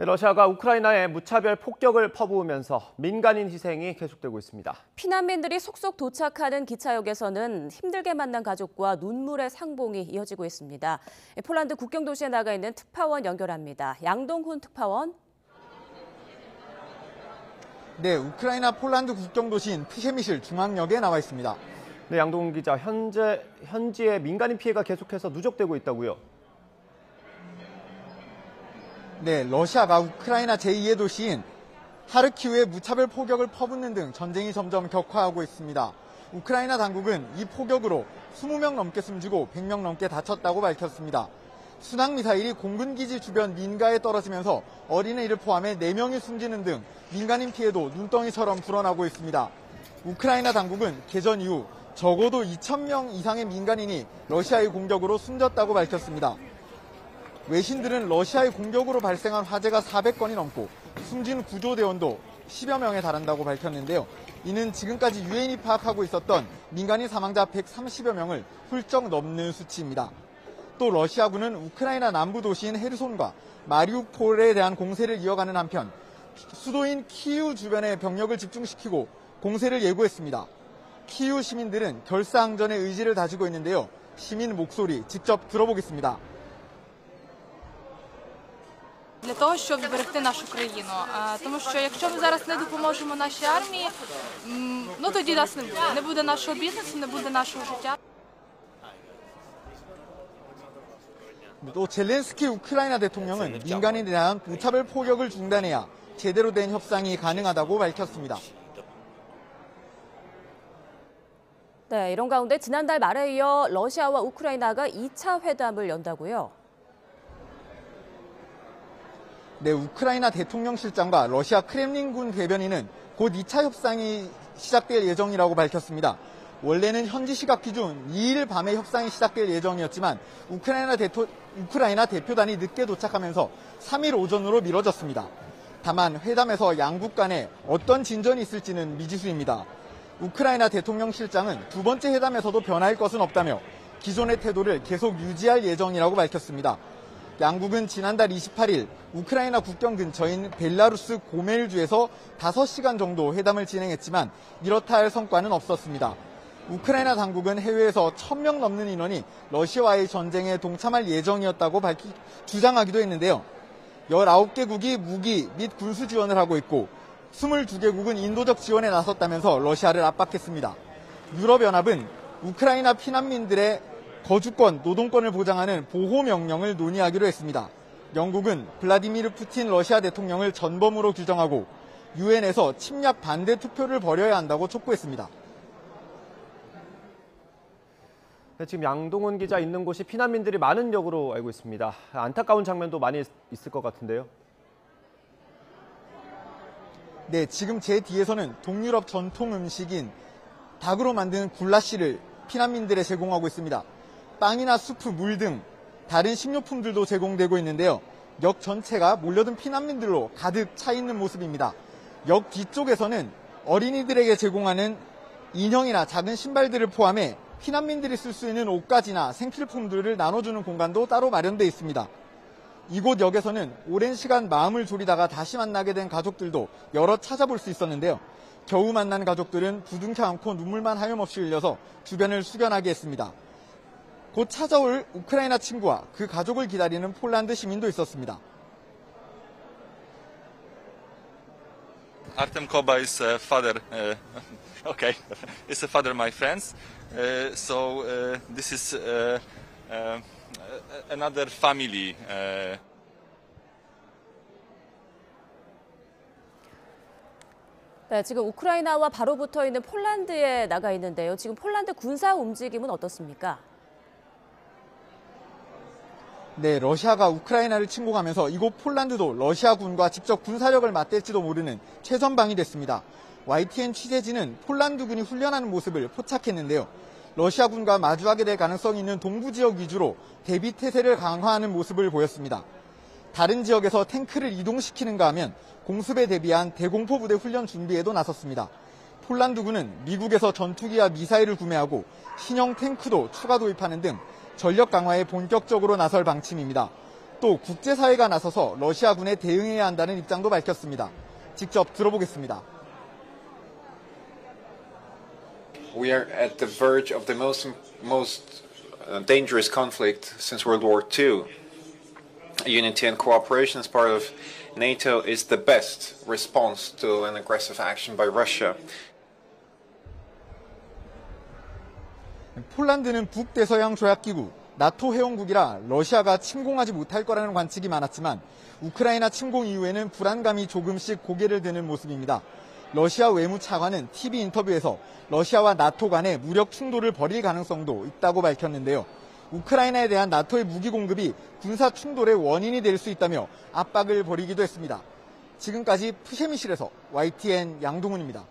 러시아가 우크라이나에 무차별 폭격을 퍼부으면서 민간인 희생이 계속되고 있습니다. 피난민들이 속속 도착하는 기차역에서는 힘들게 만난 가족과 눈물의 상봉이 이어지고 있습니다. 폴란드 국경 도시에 나가 있는 특파원 연결합니다. 양동훈 특파원. 네, 우크라이나 폴란드 국경 도시인 프셰미실 중앙역에 나와 있습니다. 네, 양동훈 기자, 현지의 민간인 피해가 계속해서 누적되고 있다고요? 네, 러시아가 우크라이나 제2의 도시인 하르키우에 무차별 폭격을 퍼붓는 등 전쟁이 점점 격화하고 있습니다. 우크라이나 당국은 이 폭격으로 20명 넘게 숨지고 100명 넘게 다쳤다고 밝혔습니다. 순항미사일이 공군기지 주변 민가에 떨어지면서 어린이를 포함해 4명이 숨지는 등 민간인 피해도 눈덩이처럼 불어나고 있습니다. 우크라이나 당국은 개전 이후 적어도 2,000명 이상의 민간인이 러시아의 공격으로 숨졌다고 밝혔습니다. 외신들은 러시아의 공격으로 발생한 화재가 400건이 넘고 숨진 구조대원도 10여 명에 달한다고 밝혔는데요. 이는 지금까지 유엔이 파악하고 있었던 민간인 사망자 130여 명을 훌쩍 넘는 수치입니다. 또 러시아군은 우크라이나 남부 도시인 헤르손과 마리우폴에 대한 공세를 이어가는 한편 수도인 키이우 주변에 병력을 집중시키고 공세를 예고했습니다. 키이우 시민들은 결사항전의 의지를 다지고 있는데요. 시민 목소리 직접 들어보겠습니다. Для того, щоб зберегти нашу країну. Тому що якщо ми зараз не допоможемо нашій армії, тоді нас не буде. Не буде нашого бізнесу, не буде нашого життя. 또 젤렌스키 우크라이나 대통령은 민간인에 대한 무차별 폭격을 중단해야 제대로 된 협상이 가능하다고 밝혔습니다. 네, 이런 가운데 지난달 말에 이어 러시아와 우크라이나가 2차 회담을 연다고요? 네, 우크라이나 대통령실장과 러시아 크렘린군 대변인은 곧 2차 협상이 시작될 예정이라고 밝혔습니다. 원래는 현지 시각 기준 2일 밤에 협상이 시작될 예정이었지만 우크라이나 대표단이 늦게 도착하면서 3일 오전으로 미뤄졌습니다. 다만 회담에서 양국 간에 어떤 진전이 있을지는 미지수입니다. 우크라이나 대통령실장은 두 번째 회담에서도 변할 것은 없다며 기존의 태도를 계속 유지할 예정이라고 밝혔습니다. 양국은 지난달 28일 우크라이나 국경 근처인 벨라루스 고멜주에서 5시간 정도 회담을 진행했지만 이렇다 할 성과는 없었습니다. 우크라이나 당국은 해외에서 1,000명 넘는 인원이 러시아와의 전쟁에 동참할 예정이었다고 주장하기도 했는데요. 19개국이 무기 및 군수 지원을 하고 있고 22개국은 인도적 지원에 나섰다면서 러시아를 압박했습니다. 유럽연합은 우크라이나 피난민들의 거주권, 노동권을 보장하는 보호명령을 논의하기로 했습니다. 영국은 블라디미르 푸틴 러시아 대통령을 전범으로 규정하고 유엔에서 침략 반대 투표를 벌여야 한다고 촉구했습니다. 네, 지금 양동훈 기자 있는 곳이 피난민들이 많은 역으로 알고 있습니다. 안타까운 장면도 많이 있을 것 같은데요. 네, 지금 제 뒤에서는 동유럽 전통 음식인 닭으로 만든 굴라시를 피난민들에 제공하고 있습니다. 빵이나 수프, 물 등 다른 식료품들도 제공되고 있는데요. 역 전체가 몰려든 피난민들로 가득 차 있는 모습입니다. 역 뒤쪽에서는 어린이들에게 제공하는 인형이나 작은 신발들을 포함해 피난민들이 쓸 수 있는 옷가지나 생필품들을 나눠주는 공간도 따로 마련되어 있습니다. 이곳 역에서는 오랜 시간 마음을 졸이다가 다시 만나게 된 가족들도 여러 찾아볼 수 있었는데요. 겨우 만난 가족들은 부둥켜 안고 눈물만 하염없이 흘려서 주변을 숙연하게 했습니다. 곧 찾아올 우크라이나 친구와 그 가족을 기다리는 폴란드 시민도 있었습니다. Artem Koba is father. Okay, it's a father, my friends. So this is another family. 네, 지금 우크라이나와 바로 붙어 있는 폴란드에 나가 있는데요. 지금 폴란드 군사 움직임은 어떻습니까? 네, 러시아가 우크라이나를 침공하면서 이곳 폴란드도 러시아군과 직접 군사력을 맞댈지도 모르는 최전방이 됐습니다. YTN 취재진은 폴란드군이 훈련하는 모습을 포착했는데요. 러시아군과 마주하게 될 가능성이 있는 동부 지역 위주로 대비 태세를 강화하는 모습을 보였습니다. 다른 지역에서 탱크를 이동시키는가 하면 공습에 대비한 대공포 부대 훈련 준비에도 나섰습니다. 폴란드군은 미국에서 전투기와 미사일을 구매하고 신형 탱크도 추가 도입하는 등 전력 강화에 본격적으로 나설 방침입니다. 또 국제사회가 나서서 러시아군에 대응해야 한다는 입장도 밝혔습니다. 직접 들어보겠습니다. We are at the verge of the most dangerous conflict since World War II. Unity and cooperation as part of NATO is the best response to an aggressive action by Russia. 폴란드는 북대서양 조약기구 나토 회원국이라 러시아가 침공하지 못할 거라는 관측이 많았지만 우크라이나 침공 이후에는 불안감이 조금씩 고개를 드는 모습입니다. 러시아 외무차관은 TV 인터뷰에서 러시아와 나토 간의 무력 충돌을 벌일 가능성도 있다고 밝혔는데요. 우크라이나에 대한 나토의 무기 공급이 군사 충돌의 원인이 될 수 있다며 압박을 벌이기도 했습니다. 지금까지 푸셰미실에서 YTN 양동훈입니다.